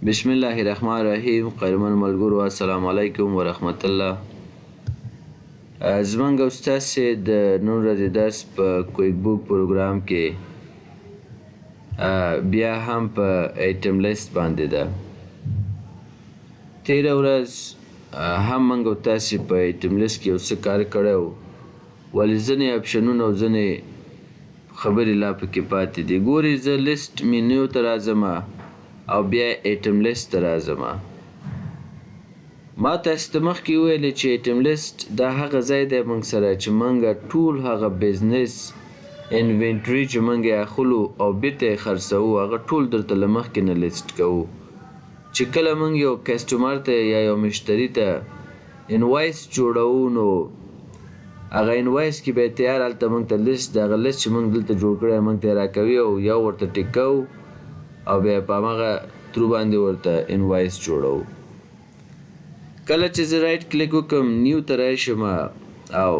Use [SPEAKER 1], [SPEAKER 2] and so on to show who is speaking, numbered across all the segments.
[SPEAKER 1] بسم الله الرحمن الرحیم. قیمن ملګرو السلام علیکم ورحمت الله. زمونږ او ستاسې د نن ورځې درس په کویک بوک پروګرام کې بیا هم په ایټم لیست باندې ده. تېره ورځ هم موږ او تاسې په ایټم لیست کې یو څه کار کړی و، ولې ځینې اپشنونه او ځینې خبرې لا پکې پاتې دي. ګورې زه لیست مینیو ته راځم او بیا ایټم لیست ته راځم. ما تاسو ته مخکې وویلې چې ایټم لیست دا هغه ځای دی موږ سره چې موږ ټول هغه بزنس انوینټري چې موږ یې اخلو او بیرته یې خرڅوو هغه ټول درته له مخکې نه لیست کوو. چې کله موږ یو کسټمر ته یا یو مشتري ته انوایس جوړوو نو هغه انوایس کې به تیار هلته موږ ته لیست د هغه لیست چې موږ دلته جوړ کړی موږ ته یې راکوي او یا ورته ټیک کوو او بیا په هماغه ترو باندې ورته انوایس جوړوو. کله چې زه رایټ کلیک وکړم نیو ته راشم او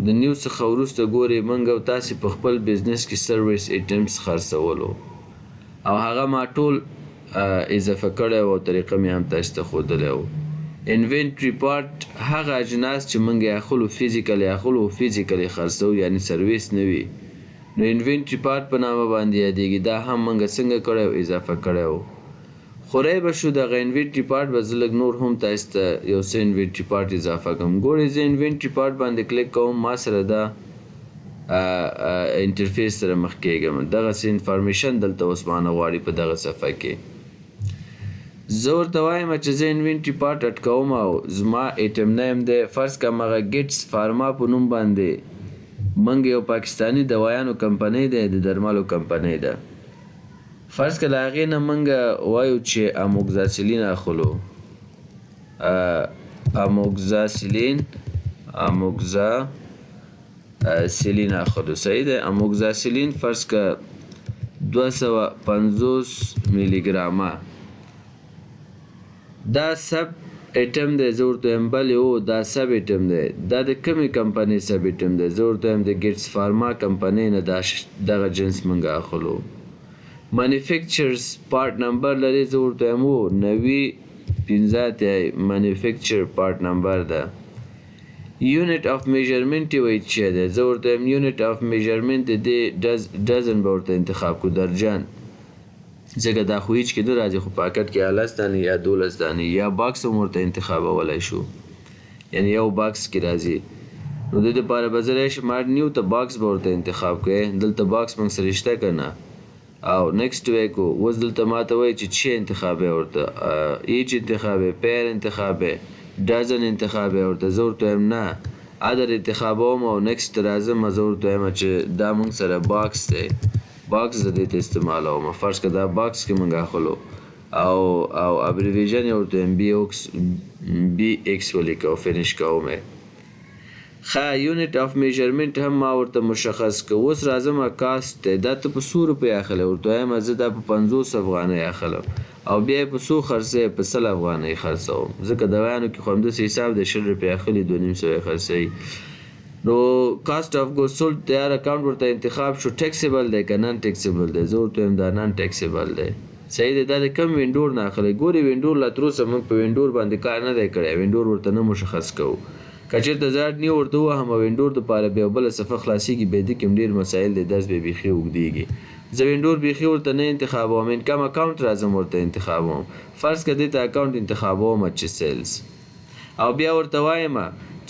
[SPEAKER 1] د نیو څخه وروسته ګورې موږ او تاسې په خپل بزنس کې سرویس ایټمز خرڅولو او هغه ما ټول اضافه کړی و او طریقه مې هم تاسو ته ښودلی و. انوینټري پارټ هغه اجناس چې موږ یې اخلو فزیکل یې اخلو او فزیکل یې خرڅوو یعنې سرویس نه وي نو انوینټري پارټ په نامه باندې یادېږي. دا هم موږ څنګه کړی و اضافه کړی و. خوری به شو دغه انوینټري پارټ به زه لږ نور هم تاسو ته یو څه انوینټري پارټ اضافه کړم. ګورئ زه انوینټري پارټ باندې کلیک کوم ما سره دا انټرفیس سره مخ کېږم. دغسې انفارمیشن دلته اوس مانه غواړي په دغه صفحه کې. زه ورته وایم چې زه انوینټري پارټ اټکوم او زما ایټم نیم دی فرض کړم هغه ګیټس فارما په نوم باندې موږ یو پاکستاني دوایانو کمپنۍ دی د درملو کمپنۍ ده. فرض کړه د هغې نه موږ وایو چې اموکزاسیلین اخلو اموکزاسیلین اخلو صحیح دی. اموکزاسیلین فرض کړه 250 میلی ګرامه دا سب ایټم دی. زه ورته وایم بلې او دا سب ایټم دی. دا د کومې کمپنۍ سب ایټم دی؟ زه ورته وایم د ګیټس فارما کمپنۍ نه دغه جنس موږ اخلو. مانیفیکچرز پارټ نمبر لري؟ زه ورته وایم او 90 مانیفیکچر پارټ نمبر ده. یونټ آف میجرمنټ یې وایي چې دی؟ زه ورته وایم یونټ آف میجرمنټ د دې ډزن به ورته انتخاب کړو درجن، ځکه دا خو هیڅ کې نه راځي خو پاکټ کې 11 دانې یا 12 دانې یا باکس هم ورته انتخابولی شو یعنی یو باکس کې راځي. نو د دې دپاره به زه راشم نیو ته باکس به ورته انتخاب کړی. دلته باکس موږ سره شته که نه او نیکسټ وایکو. اوس دلته ما ته وایي چې څه انتخاب یې ورته ایچ انتخاب یې پیر انتخاب یې ډزن انتخاب یې ورته. زه ورته وایم نه ادر انتخابوم او نیکسټ راځم. زه ورته وایم چې دا موږ سره باکس دی باکس د دې ته استعمالوم. فرض که دا باکس کې موږ اخلو او ابریویژن یې ورته وایم بی ایکس ولیکه او فینش کوم یې. ښه یونټ آف میجرمنټ هم ما ورته مشخص که. اوس راځم کاسټ دی. دا ته په 100 روپۍ اخلی؟ ورته وایم زه دا په 50 افغانۍ اخلم او بیا یې په څو خرڅوي؟ په 100 افغانۍ خرڅوم ځکه دوایانو کې خو همداسې حساب دی 100 روپۍ اخلي 250 یې خرڅوي. نو کاسټ آف ګوډ سولډ تیار اکاونټ ورته انتخاب شو. ټیکسیبل دی که نان ټیکسیبل دی؟ زه ورته وایم دا نان ټیکسیبل دی صحیح دی. دا د کم وینډور نه اخلی؟ ګورې وینډور لا تروسه موږ په وینډور باندې کار نه دی کړی، وینډور ورته نه مشخص کوو. که چېرته زه نیو ورته ووهم وینډور دپاره بیا بله صفحه خلاصېږي بیا دې کې هم ډېر مسایل دی درس بیا بیخي اوږدېږي. زه وینډور بیخي ورته نه انتخابوم. انکم اکاونټ راځم ورته انتخابوم. فرض که دې ته اکاونټ انتخابوم چې سیلز او بیا ورته وایم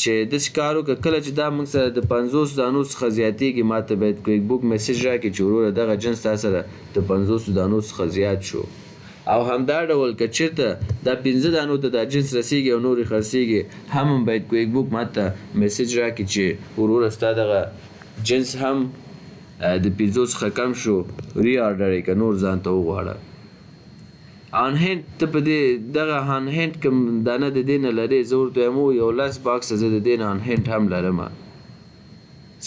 [SPEAKER 1] چې داسې کار وکړه کله چې دا موږ سره د 50 دانو څخه زیاتېږي ما ته باید کویک بوک میسج راکړي چې وروره دغه جنس تا سره د 50 دانو څخه زیات شو. او همدا ډول که چېرته دا 15 دانو ته دا جنس رسېږي او نورې خرڅېږي هم باید کویک بوک ما ته میسج راکړي چې وروره ستا دغه جنس هم د 15 څخه کم شو ری آرډر یې که نور ځان ته وغواړه. آن هینډ ته په دې دغه آن هینډ کوم دانه د دې نه لرې؟ زه ورته وایم یو 10 باکسه زه د دې نه آن هینډ هم لرم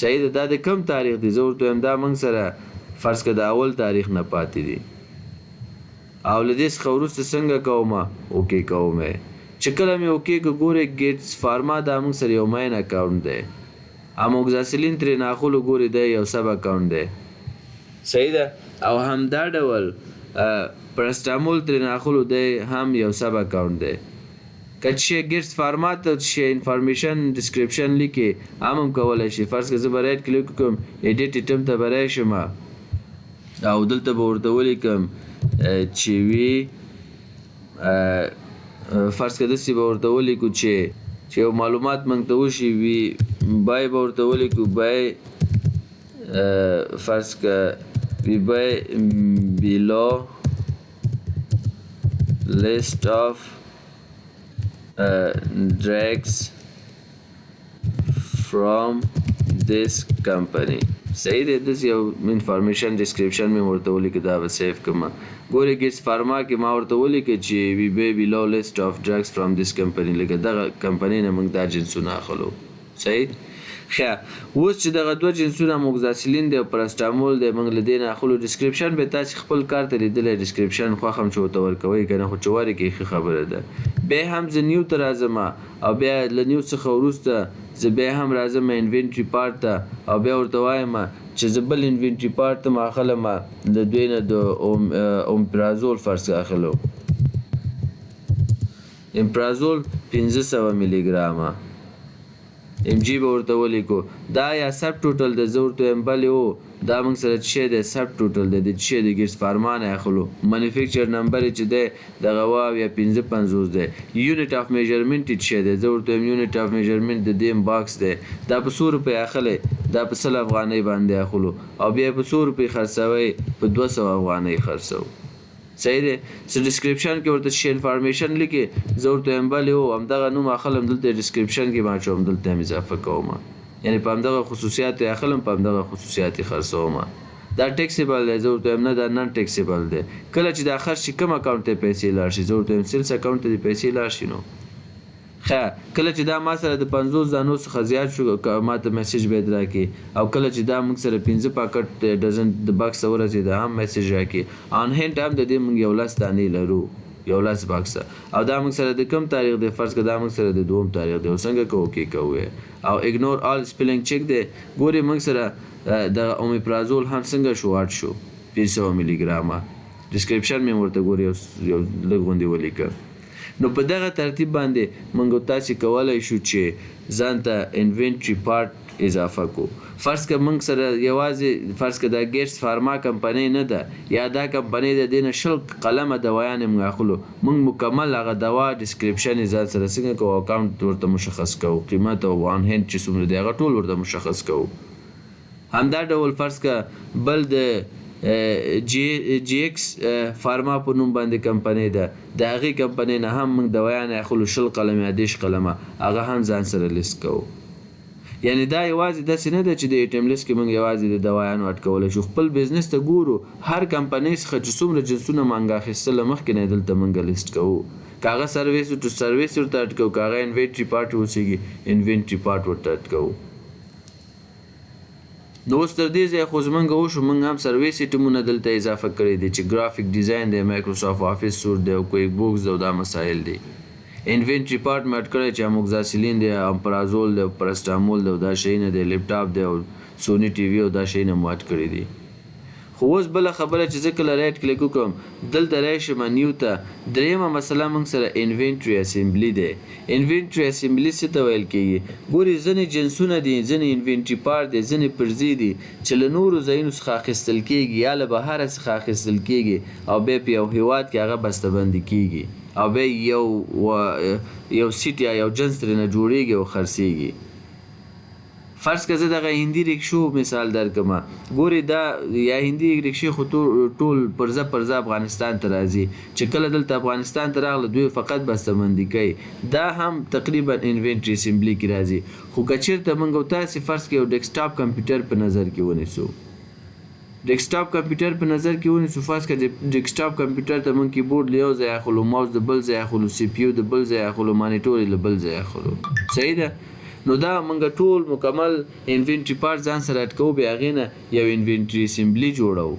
[SPEAKER 1] صحیح ده. دا د کم تاریخ دی؟ زه ورته وایم دا موږ سره فرض که د اول تاریخ نه پاتې دي او له دې څخه وروسته څنګه کوم اوکې کوم یې. چې کله مې اوکې که ګورې ګیټس فارما دا موږ سره یو مین اکاونټ دی. اموکزاسیلین ترې نه اخلو ګورې دی یو سب اکاونټ دی صحیح ده. او همدا ډول پرستامول ترې اخلو دی هم یو سب اکاونټ دی. که چې ګیټس فارمات ته چې انفارمیشن ډسکرپشن لیکي هم کولی شي. فرض که زه به رایټ کلیک وکړم ایډیټ ایټم ته به راشم او دلته به ورته ولیکم چې وي فرض که داسې به ورته ولیکو چې یو معلومات موږ ته وشي وي بای به ورته ولیکو بای فرض که وي بای below list of drugs from this company. صحیح دی. داسې یو انفارمیشن ډسکرپشن مې ورته ولیکه دا به سیف کړم. ګورې ګیټس فارما کې ما ورته ولیکه چې وي بی below list of drugs from this company لکه دغه کمپنۍ نه موږ دا جنسونه اخلو. صحیح. ښه اوس چې دغه دوه جنسونه موکزاسیلین دی او پرسټامول دی موږ له دې نه اخلو. ډسکرپشن به تاسې خپل کار ته لیدلی ډسکرپشن خوښ هم چې ورته ورکوئ که نه خو چې وارې کې ښه خبره ده. بیا هم زه نیو ته راځم او بیا له نیو څخه وروسته زه بیا هم راځم انوینټري پارټ ته او بیا ورته وایم چې زه بل انوینټري پارټ ته اخلم د دوی نه د اومپرازول فرض اخلو. امپرازول 500 ملي ګرامه ام جی به ورته ولیکو. دا یا سب ټوټل د زه ورته وایم بلې او دا موږ سره چې دی سب ټوټل دی د چې د ګیټس فارما نه اخلو. منیفیکچر نمبر چې دی دغه واو یا 550 دی. یونټ اف میجرمنټ چې دی زه ورته وایم یونټ اف میجرمنټ د دیم باکس دی. دا په 100 روپۍ اخلی دا په 100 افغانۍ باندې اخلو او بیا په 100 روپۍ خرڅوئ په 200 افغانۍ خرڅو. صحیح دی. څه ډسکرپشن کې ورته چې انفارمیشن لیکي زه ورته وایم بلې او همدغه نوم اخلم دلته ډسکرپشن کې ما اچوم دلته هم اضافه کوم یعنی په همدغه خصوصیات یې اخلم په همدغه خصوصیات یې خرڅوم. دا ټیکسیبل دی زه ورته وایم نه دا نن ټیکسیبل دی. کله چې دا خرڅ شي کوم اکاونټ ته پیسې لاړ شي زه ورته وایم سیلز اکاونټ ته دې پیسې لاړ شي. نو ښه کله چې دا ما سره د 50 دانو څخه زیات شو ما ته میسیج باید راکړي او کله چې دا موږ سره 15 پاکټ ډزن د باکس ورسېده هم میسیج راکړي. آن هینډ هم د دې موږ 11 دانې لرو 11 باکسه او دا موږ سره د کوم تاریخ دی فرض که دا موږ سره د 2 تاریخ دی او څنګه کوو کې کوو او اګنور آل سپیلنګ چیک دی. ګورې موږ سره د اومیپرازول هم څنګه شو واټ شو 500 ملي ګرامه. ډسکرپشن مې ورته ګورې یو لږ غوندې ولیکه. نو په دغه ترتیب باندې موږ تاسې کولی شو چې ځان ته انوینټري پارټ اضافه کو. فرض که موږ سره یوازې فرض که دا ګیټس فارما کمپنۍ نه ده یا دا کمپنۍ د دې نه 20 قلمه دوایانې موږ اخلو موږ مکمل هغه دوا ډسکرپشن یې ځان سره څنګه کوو اکاونټ ورته مشخص کوو قیمت او آن هینډ چې څومره دی هغه ټول ورته مشخص کوو. همدا ډول فرض که بل د جی ایکس فارما په نوم باندې کمپنۍ ده د هغې کمپنۍ نه هم موږ دوایانې اخلو 20 قلمه یا 10 قلمه هغه هم ځان سره لیست کوو. یعنی دا یوازې داسې نه ده چې د ایټم لیست کې موږ یوازې د دوایانو اټکولی شو. خپل بزنس ته ګورو هر کمپنۍ څخه چې څومره جنسونه موږ اخیستله مخکې نه دلته موږ لیست کوو. که هغه سرویس ټو سرویس ورته اټکوو که هغه انوینټري پارټ اوسېږي انوینټري پارټ ورته اټکوو. نو اوس تر دې ځایه خو زموږ وشو موږ هم سرویس ایټمونه دلته اضافه کړي دي چې ګرافیک ډیزاین دی مایکروسافټ آفیس سوټ دی او کویک بوکس دی او دا مسایل دي. انوینټري پارټ مې اټ کړی چې اموکزاسیلین دی امپرازول دی پرسټامول دی او دا شیونه دی لیپټاپ دی او سونی ټي وي او دا شیونه مو اټ کړي دي. خو اوس بله خبره چې زه کله رایټ کلیک وکړم دلته راشم نیو ته درېیمه مسله موږ سره انوینټري اسمبلي دی. انوینټري اسمبلي څه ته ویل کېږي؟ ګورې ځینې جنسونه دي ځینې انوینټري پارټ دی ځینې پرزې دي چې له نورو ځایونو څخه اخیستل کېږي یا له بهره څخه اخیستل کېږي او بیا په یو هیواد کې هغه بسته‌بندي کېږي او بیا یو سیټ یا یو جنس ترېنه جوړېږي او خرڅېږي. فرض که زه دغه هندي رکشو مثال درکړم ګورې دا یا هندي رکشې خو ټول پرزه افغانستان ته راځي چې کله دلته افغانستان ته راغله دوی فقط بسته‌بندي کوي دا هم تقریبا انوینټري اسمبلي کې راځي. خو که چېرته موږ او تاسې فرض کې یو ډیسکټاپ کمپیوټر په نظر کې ونیسو ډیسکټاپ کمپیوټر په نظر کې ونیسو فرض که ډیسکټاپ کمپیوټر ته موږ کیبورډ له یو ځای اخلو ماوس د بل ځای اخلو سی پی یو د بل ځای اخلو مانیټور یې له بل ځای اخلو. صحیح ده. نو دا موږ ټول مکمل انوینټري پارټ ځان سره اټکوو بیا هغې نه یو انوینټري اسمبلي جوړوو.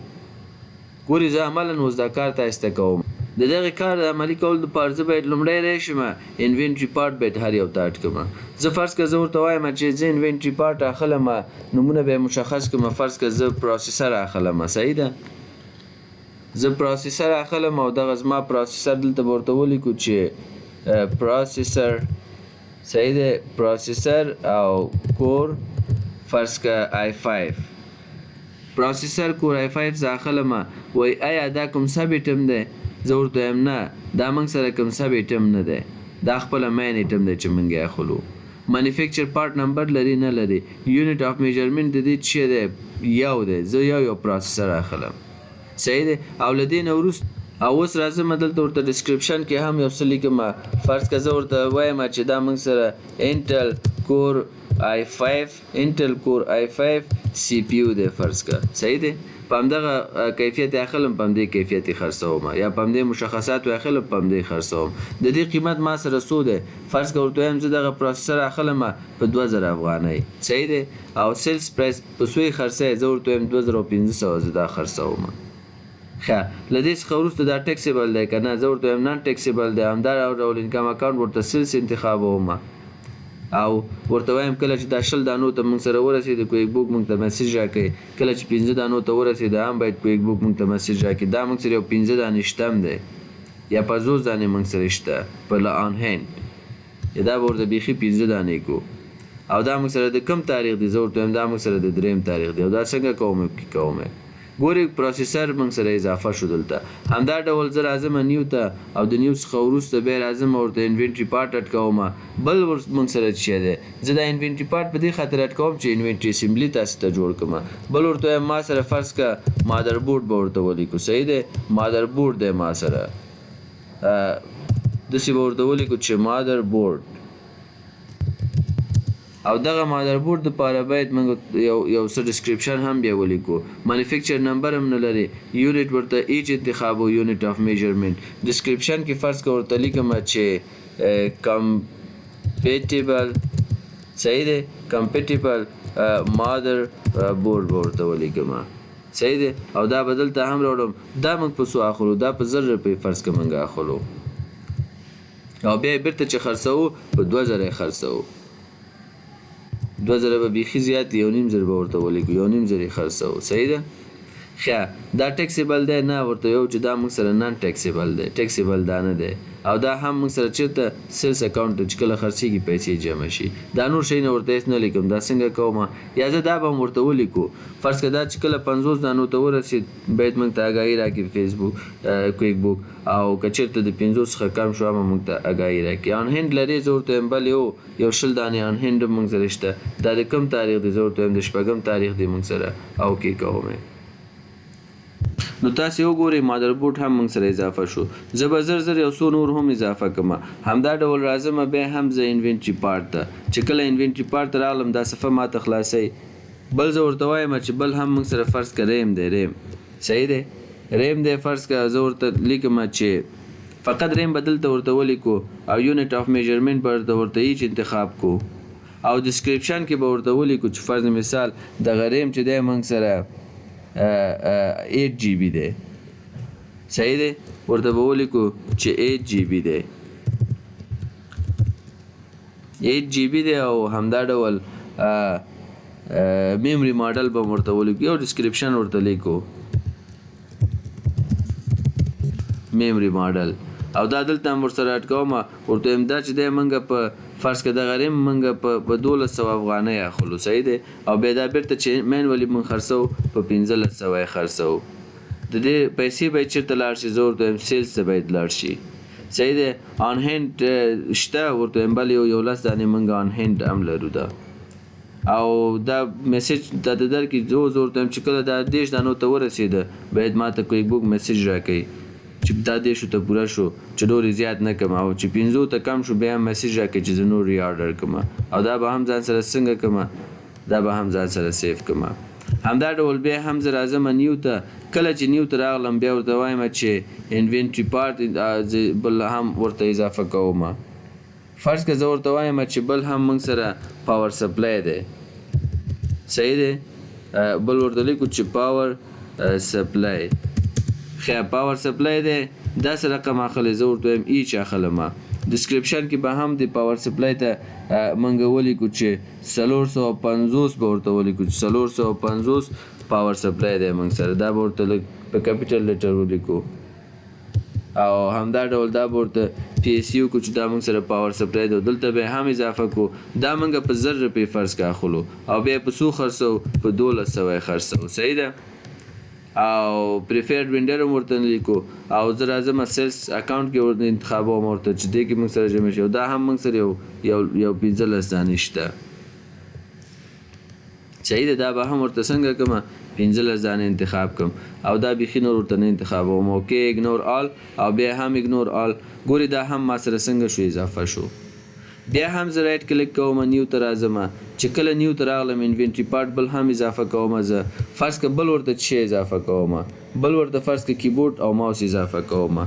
[SPEAKER 1] ګورې زه عملا اوس دا کار تاسې ته کوم. د دغې کار د عملي کولو دپاره زه باید لومړی راشم انوینټري پارټ باید هر یو ته اټ کړم. زه فرض که زه ورته وایم چې زه انوینټري پارټ اخلم نومونه به یې مشخص کړم. فرض که زه پروسیسر اخلم. صحیح ده. زه پروسیسر اخلم او دغه زما پروسیسر دلته ورته ولیکو چې پروسیسر صحیح دی پروسیسر او کور فرض که i5 پروسیسر کور i5 زه اخلم وای آیا دا کوم سب ایټم دی زه ورته وایم نه دا موږ سره کوم سب ایټم نه دی دا خپله مین ایټم دی چې موږ یې اخلو مانیفیکچر پارټ نمبر لري نه لري یونټ اف میجرمنټ د دې څه دی یو دی زه یو پروسیسر اخلم صحیح دی او له دې نه وروسته او اوس راځم دلته ورته ډسکرپشن کې هم یو څه لیکم فرض که زه ورته وایم چې دا موږ سره انټل کور i5 سی پی یو دی فرض که صحیح دی په همدغه کیفیت یې اخلم په همدې کیفیت یې خرڅوم یا په همدې مشخصات یې اخلم په همدې خرڅوم د دې قیمت ما سره څو دی فرض که ورته وایم زه دغه پروسیسر اخلم په 2000 افغانۍ صحیح دی او سیلز پرایس په څو یې خرڅوي زه ورته وایم 2500 زه دا خرڅوم ښه له دې څخه وروسته دا ټیکسیبل دی که نه زه ورته وایم نان ټیکسیبل دی همدا ډول انکم اکاونټ ورته سیلز انتخابوم او ورته وایم کله چې دا 10 دانو ته موږ سره ورسېد کویک بوک موږ ته میسج راکړي کله چې 15 دانو ته ورسېد هم باید کویک بوک موږ ته میسج راکړي دا موږ سره یو 15 دانې شته هم دی یا 50 دانې موږ سره شته په آن هینډ دا به ورته بیخي 15 دانې کو او دا موږ سره د کم تاریخ دی زه ورته وایم دا موږ سره د 3 تاریخ دی او دا څنګه کوم ګورې پروسیسر موږ سره اضافه شو دلته همدا ډول زه راځم نیو ته او د نیو څخه وروسته بیا راځم ورته انوینټري پارټ اټکوم بل موږ سره څه دی زه دا انوینټري پارټ په دې خاطر اټکوم چې انوینټري اسمبلی تاسو ته جوړ کړم بل ورته وایم ما سره فرض که مادر بورډ به ورته ولیکو صحیح دی مادر بورډ دی ما سره داسې به ورته ولیکو چې مادر بورډ او دغه مادر بورډ دپاره باید موږ یو څه ډسکرپشن هم بیا ولیکو مانیفیکچر نمبر هم نه لري یونټ ورته ایچ انتخابو یونټ اف میجرمنټ ډسکرپشن کې فرض که ورته لیکم چې کمپیټیبل صحیح دی کمپیټیبل مادر بورډ به ورته ولیکم صحیح دی او دا به دلته هم راوړم دا موږ په څو اخلو دا په 1000 روپۍ فرض که موږ اخلو او بیا یې بیرته چې خرڅوو په 2000 یې خرڅوو 2000 به بیخي زیات دی 1500 به ورته ولیکو 1500 یې خرڅوو صحیح ده ښه دا ټیکسیبل دی نه ورته یو چې دا موږ سره نان ټیکسیبل دی ټیکسیبل دا نه دی او دا هم موږ سره چېرته سیلز اکاونټ چې کله خرڅېږي پیسې جمع شي دا نور شی نه ورته هېڅ نه لیکم دا څنګه کوم یا زه دا به هم ورته ولیکو فرض که دا چې کله 50 دانو ته ورسېد باید موږ ته اګاهي راکړي فیسبوک کویک بوک او که چېرته د 50 څخه کم شو هم موږ ته اګاهي راکړي آن هینډ لري زه ورته وایم بل یو 20 دانې آن هینډ موږ سره شته دا د کوم تاریخ دی زه ورته وایم د 8 تاریخ دی موږ سره او کې کوم نو تاسې وګورئ مادر بورډ هم موږ سره اضافه شو زه به زر یو څو نور هم اضافه کړم همدا ډول راځم بیا هم زه انوینټري پارټ ته چې کله انوینټري پارټ ته راغلم دا صفحه ماته خلاصوي بل زه ورته وایم چې بل هم موږ سره فرض که ریم دی ریم صحیح دی ریم دی فرض که زه ورته لیکم چې فقط ریم به دلته ورته ولیکو او یونټ اف میجرمنټ به ورته هیچ انتخاب کو او ډسکرپشن کې به ورته ولیکو چې فرض مثال دغه ریم چې دی موږ سره 8 GB دی صحیح دی ورته به ولیکو چې 8 GB دی 8 GB دی او همدا ډول میموري ماډل به ورته ولیکو یو ډسکرپشن ورته لیکو میموري ماډل او دا دلته هم ورسره اټکوم ورته وایم دا چې دی موږ په فرض که دغه ریم موږ په 1200 افغانۍ اخلو صحیح دی او بیا دا بیرته چې مینولي موږ خرڅوو په 1500 یې خرڅوو د دې پیسې باید چېرته لاړ شي زه ورته وایم سیلز ته باید لاړ شي صحیح دی آن هینډ شته ورته وایم بل یو 10 دانې موږ آن هینډ هم لرو دا او دا میسج دا درکړي زه ورته وایم چې کله دا 10 دانو ته ورسېده باید ما ته کویک بوک میسج راکوي چې دا 10 ته پوره شو چې ډورې زیات نه کړم او چې 15 ته کم شو بیا هم میسج راکړي چې زه نور ریارډر کړم او دا به هم ځان سره څنګه کړم دا به هم ځان سره سیف کړم همدا ډول بیا هم زه راځم نیو ته کله چې نیو ته راغلم بیا ورته وایم چې انوینټري پارټ بل هم ورته اضافه کوم فرض که زه ورته وایم چې بل هم موږ سره پاور سپلای دی صحیح دی بل ورته لیکو چې پاور سپلای خیر پاور سپلای دی داسې رقم اخلي زه ورته وایم ایچ اخلم ډسکرپشن کې به هم د پاور سپلای ته موږ ولیکو چې 450 به ورته ولیکو چې 450 پاور سپلای دی موږ سره دا به ورته لږ په کیپیټل لیټر ولیکو او همدا ډول دا به ورته پی ایس یو کو چې دا موږ سره پاور سپلای دی دلته به هم اضافه کو دا موږ په 1000 روپۍ فرض کا اخلو او بیا په څو خرڅو په 1200 خرڅو صحیح ده او پریفیرډ وینډر هم ورته لیکو او زه راځم سیلز اکاونټ کې ورته انتخابوم ورته چې دې کې موږ سره جمع شي دا هم موږ سره یو 15 دانې شته صحیح ده دا به هم ورته څنګه کوم 15 دانې انتخاب کوم او دا بیخي نور ورته نه انتخابوم اوکې اګنور آل او بیا هم اګنور آل ګوري دا هم ما سره څنګه شو اضافه شو بیا هم زه رایټ کلیک کوم نیو ته راځم چې کله نیو ته راغلم انوینټري پارت بل هم اضافه کوم زه فرض که بل ورته څه اضافه کوم بل ورته فرض که کیبورډ او ماوس اضافه کوم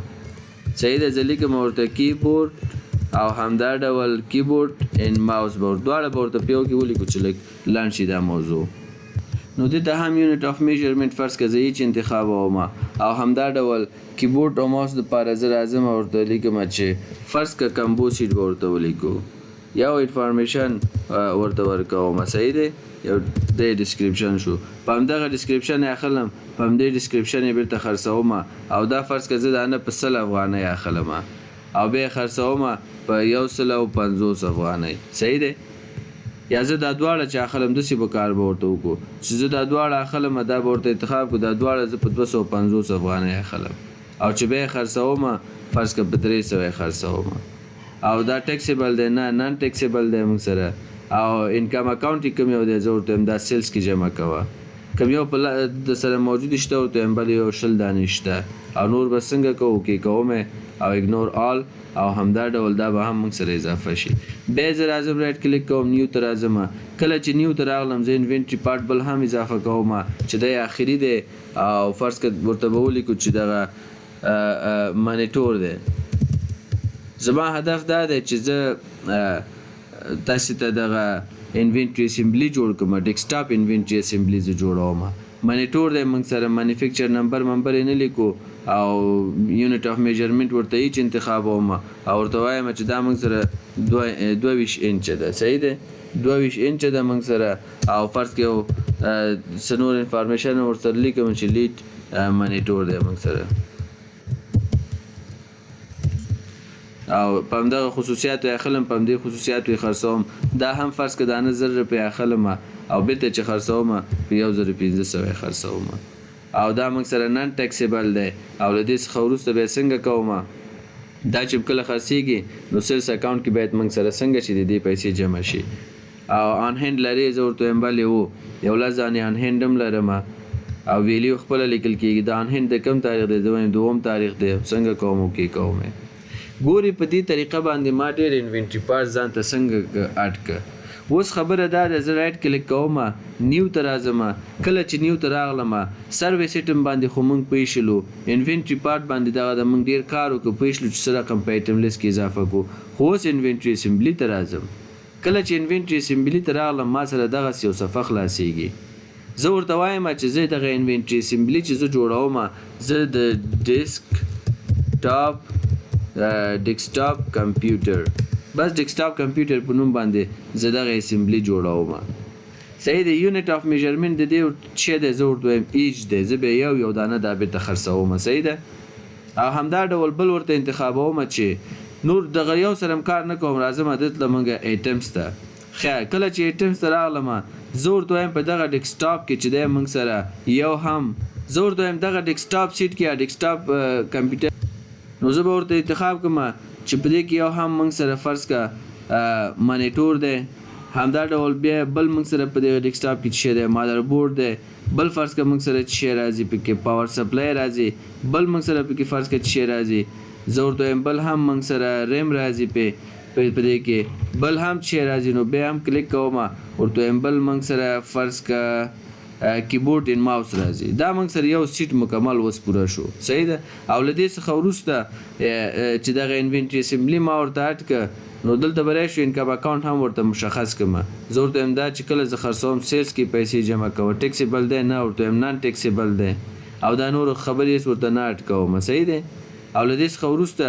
[SPEAKER 1] صحیح ده زه لیکم ورته کیبورډ او همدا ډول کیبورډ ان ماوس بورډ دواړه به ورته په یو کې ولیکو چې لږ لاند شي دا موضوع نو دلته هم یونټ اف میجرمنټ فرض که زه هیڅ انتخابوم او همدا ډول کیبورډ او ماوس دپاره زه راځم ورته لیکم چې فرض که کمبو سیټ به ورته ولیکو یو انفارمیشن ورته ورکوم صحیح دی یو د ډسکریپشن شو په همدغه ډسکریپشن یې اخلم په همدې ډسکریپشن یې بیرته خرڅوم او دا فرض که زه دا نه په 100 افغانۍ اخلم او بیا یې خرڅوم په 150 افغانۍ صحیح دی یا زه دا دواړه چې اخلم داسې به کار به ورته وکړو چې زه دا دواړه اخلم دا به ورته انتخاب کړو دا دواړه زه په 250 افغانۍ اخلم او چې بیا یې خرڅوم فرض که په 300 یې خرڅوم او دا ټیکسیبل دی نه نان ټیکسیبل دی موږ سره او انکم اکاونټ یې کوم یو دی زه ورته دا سیلز کې جمع کوه کوم یو په د سره موجود شته ورته بل یو 20 دانې شته او نور به څنګه کوو کې کوم او اګنور آل او همدا ډول دا به هم موږ سره اضافه شي بیا زه راځم رایټ کلیک کوم نیو ته راځم کله چې نیو ته راغلم زه انوینټري پارت بل هم اضافه کوم چې دی آخري دی او فرض که ورته به ولیکو چې دغه مانیټور دی زما هدف دا دی چې زه تاسې ته دغه انوینټري اسمبلی جوړ کړم ډیسکټاپ انوینټري اسمبلی زه جوړوم مانیټور دی موږ سره مانیفیکچر نمبر یې نه لیکو او یونټ اف میجرمنټ ورته هیڅ انتخابوم او ورته وایم چې دا موږ سره 22 انچه ده صحیح ده 22 انچه ده موږ سره او فرض کې څه نور انفارمیشن ورسره لیکم چې لیډ مانیټور دی موږ سره او په همدغه خصوصیاتو یې اخلم په همدې خصوصیاتو یې خرڅوم دا هم فرض که دا نه 1000 روپۍ اخلم او بیرته چې خرڅوم په 1500 یې خرڅوم او دا موږ سره نن ټیکسیبل دی او له دې څخه وروسته بیا څنګه کوم دا چې کله خرڅېږي نو سیلز اکاونټ کې باید موږ سره څنګه چې د دې پیسې جمع شي او آن هینډ لري زه ورته وایم بلې و یو لس دانې آن هینډ هم لرم او ویلیو خپله لیکل کېږي د آن هینډ د کوم تاریخ دی زه وایم 2 تاریخ دی څنګه کوم کې کوم ګوري په دې طریقه باندې ما ډېر انوینټري پارټ ځان ته څنګه اډ کړه اوس خبره دا ده زه رایټ کلیک کوم نیو ته راځم کله چې نیو ته راغلم سروې سیټم باندې خو موږ پوهېشلو انوینټري پارټ باندې دغه د موږ ډېر کار وکړو پوهېشلو چې څه رقم په ایټم لیست کې اضافه کړو خو اوس انوینټري اسمبلي ته راځم کله چې انوینټري اسمبلي ته راغلم ما سره دغسې یو صفحه خلاصېږي زه ورته وایم چې زه دغه انوینټري اسمبلي چې زه جوړوم زه د ډیسکټاپ کمپیوټر بس ډیسکټاپ کمپیوټر په نوم باندې زه دغه اسمبلی جوړوم صحیح دی یونټ اف میجرمنټ د دې څه دی زه ورته وایم ایچ دی زه به یو دانه دا بیرته خرڅوم صحیح ده او همدا ډول بل ورته انتخابوم چې نور دغه یو سره هم کار نه کوم راځم دلته موږ ایټمز ته خیر کله چې ایټمز ته راغلم زه ورته وایم په دغه ډیسکټاپ کې چې دی موږ سره یو هم زه ورته وایم دغه ډیسکټاپ سیټ کې ډیسکټاپ کمپیوټر نو زه به ورته انتخاب کوم چې په دې کې یو هم موږ سره فرض که مانیټور دی همدا ډول بیا بل موږ سره په دې ډیسکټاپ کې څه دی مادر بورډ دی بل فرض که موږ سره څه راځي پکې پاور سپلای راځي بل موږ سره پکې فرض که څه راځي زه ورته وایم بل هم موږ سره ریم راځي په دې کې بل هم څه راځي نو بیا هم کلیک کوم ورته وایم بل موږ سره فرض که کیبورډ ان ماوس راځي دا موږ سره یو سیټ مکمل اوس پوره شو صحیح ده او له دې څخه وروسته چې دغه انوینټري اسمبلی ما ورته اډ کړه نو دلته به راشو انکم اکاونټ هم ورته مشخص کړم زه ورته وایم دا چې کله زه خرڅوم سیلز کې پیسې جمع کوه ټیکسیبل دی نه ورته وایم نان ټیکسیبل دی او دا نور خبرې ورته نه اډ کوم صحیح دی او له دې څخه وروسته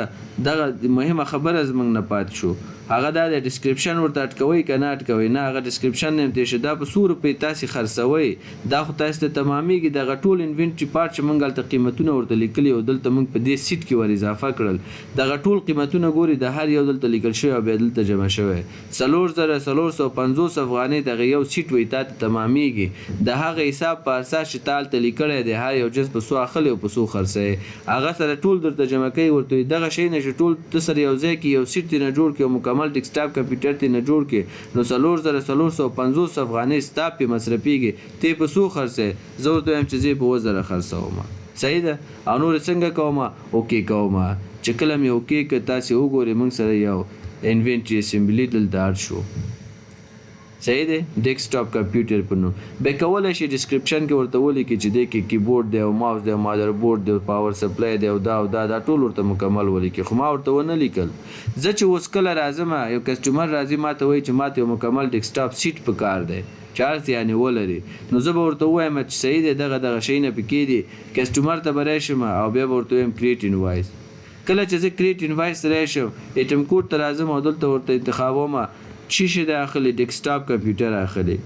[SPEAKER 1] دغه مهمه خبره زموږ نه پاتې شو هغه دا د ډسکرپشن ورته اټکوئ که نه اټکوئ نه هغه ډسکرپشن نه یم چې دا په څو روپۍ تاسې خرڅوئ دا خو تاسو ته تمامیږي دغه ټول انوینټري پارټ چې موږ هلته قیمتونه ورته لیکلي او دلته موږ په دې سیټ کې ور اضافه کړل دغه ټول قیمتونه ګوري د هر یو دلته لیکل شوی او بیا دلته جمع شوی 4450 افغانۍ دغه یو سیټ وایي تا ته تمامیږي د هغه حساب په اساس چې تا هلته لیکلی دی هر یو جنس په څو اخلي او په څو خرڅوي هغه سره ټول درته جمع کوي ورته دغه شی نه چې ټول ته سره یو ځای کې یو سیټ دې نه جوړ کړي او مکمل ډیسکټاپ کمپیوټر ته نه جوړ کې نو 4450 افغانۍ ستا پې مصرفېږي ته په څو خرڅې زه ورته وایم چې زه په 1000 خرڅوم صحیح ده او نور څنګه کوم اوکې کوم چې کله مې اوکې که تاسې وګورئ موږ سره یو انوینټري اسمبلي دلته اډ شو صحیح دی ډیسکټاپ کمپیوټر په نوم بیا کولی شي ډسکرپشن کې ورته ولیکي چې دی کې کیبورډ دی او ماوس دی او مادر بورډ دی او پاور سپلای دی او دا ټول ورته مکمل ولیکي خو ما ورته ونه لیکل زه چې اوس کله راځم یو کسټمر راځي ما ته وایي چې ما ته یو مکمل ډیسکټاپ سیټ په کار دی چې هر څه یعنې ولري نو زه به ورته ووایم چې صحیح دی دغه شیونه پکې دي کسټمر ته به راشم او بیا به ورته وایم کریټ انوایس کله چې زه کریټ انوایس راشم ایټم کوډ ته راځم او دلته ورته انتخابوم چی شي د اخلي ډیسکټاپ کمپیوټر اخلي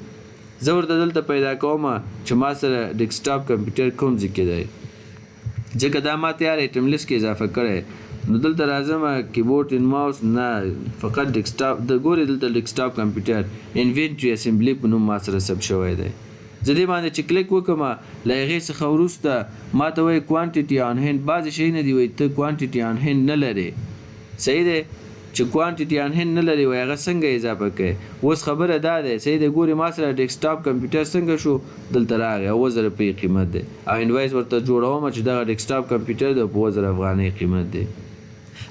[SPEAKER 1] زه ورته دلته پیدا کوم چې ما سره ډیسکټاپ کمپیوټر کوم ځای کې دی ځکه دا ما ته یار ایټم لیست کې اضافه کړی نو دلته راځم کیبورډ ان ماوس نه فقط ډیسکټاپ د ګوري دلته ډیسکټاپ کمپیوټر انوینټري اسمبلی په نوم ما سره ثبت شوی دی زه دې باندې چې کلیک وکړم له هغې څخه وروسته ما ته وایي کوانټیټي آن هینډ بعضې شیونه دي وایي ته کوانټیټي آن هینډ نه لرې صحیح دی چې کوانټیټي آن هینډ نه لري وایي هغه څنګه اضافه کوي اوس خبره دا دی صحیح دی ګوري ما سره ډیسکټاپ کمپیوټر څنګه شو دلته راغی 1000 روپۍ قیمت دی او انوایس ورته جوړوم چې دغه ډیسکټاپ کمپیوټر د 1000 افغانۍ قیمت دی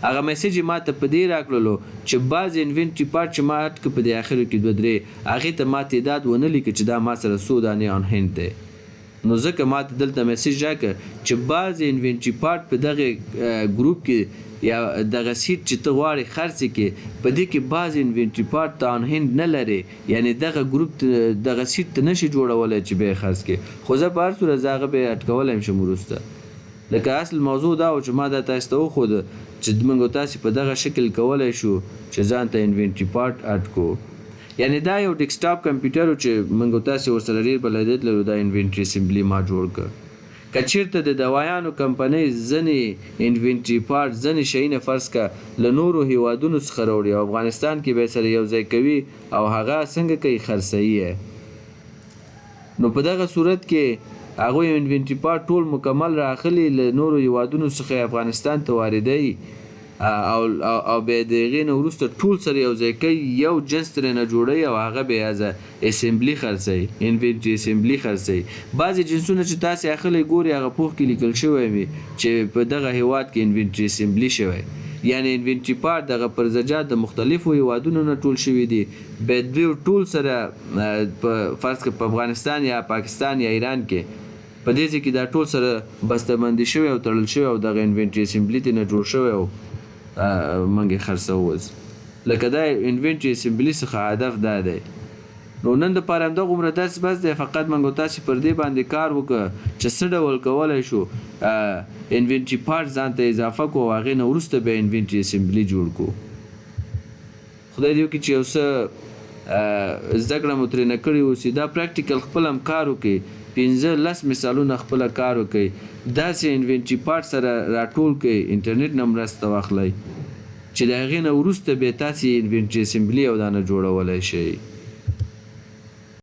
[SPEAKER 1] هغه میسج ما ته په دې راکړلو چې بعضې انوینټري پارټ چې ما اټ که په دې اخرو کې 2-3 هغې ته ما تعداد ونه لیکه چې دا ما سره څو دانې آن هینډ دی نو ځکه ما ته دلته میسج راکړه چې بعضې انوینټري پارټ په دغه ګروپ کې یا دغه سیټ چې ته غواړې خرڅ کړې په دې کې بعضې انوینټري پارټ ته آن هینډ نه لرې یعنې دغه ګروپ دغه سیټ ته نشي جوړولی چې بیا یې خرڅ کړې خو زه په هر صورت زه هغه بیا اټکولی یم شم وروسته لکه اصل موضوع دا و چې ما دا تاسو ته وښوده چې موږ تاسې په دغه شکل کولی شو چې ځان ته انوینټري پارټ اډ کړو یعنې دا یو ډیسکټاپ کمپیوټر و چې موږ تاسې ورسره ډېر بلدیت لرو دا انوینټري اسمبلي ما جوړ کړ که چېرته د دوایانو کمپنۍ ځینې انوینټري پارټ ځینې شیونه فرض کړه له نورو هیوادونو څخه راوړي او افغانستان کې به یې سره یو ځای کوي او هغه څنګه کوي خرڅوي یې نو په دغه صورت کې هغوی انوینټري پارټ ټول مکمل راخلي له نورو هیوادونو څخه افغانستان ته واردوي او بیا د هغې نه وروسته ټول سره یو ځای کوي یو جنس ترېنه جوړوي او هغه بیا از اسمبلي خرڅوي انوینټري اسمبلي خرڅوي بعضې جنسونه چې تاسې اخلی ګوري هغه پوښ کې لیکل شوی وي چې په دغه هیواد کې انوینټري اسمبلي شوی یعنی انوینټري پارټ دغه پرزجات د مختلفو هیوادونو نه ټول شوي دي بیا دوی ټول سره په فرض کړه په افغانستان یا پاکستان یا ایران کې په دې ځای کې دا ټول سره بسته‌بندي شوی او تړل شوی او دغه انوینټري اسمبلي ته نه جوړ شوی او موږ یې خرڅوو لکه دا انوینټري اسمبلي څخه هدف دا دی نو نن دپاره همدغه عمره درس بس دی فقط موږ تاسې پر دې باندې کار وکړه چې څه ډول کولی شو انوینټري پارټ ځان ته اضافه کړو او هغې نه وروسته بیا انوینټري اسمبلي جوړ کړو خدای دې وکړي چې یو څه زده کړه مو ترېنه کړې اوسي دا پریکټیکل خپل هم کار وکړئ 15 مثالونه خپله کار وکړئ داسې انوینټري پارټ سره راټول کړئ انټرنیټ نه مرسته واخلئ چې د هغې نه وروسته بیا تاسې انوینټري اسمبلي او دا نه جوړولی شئ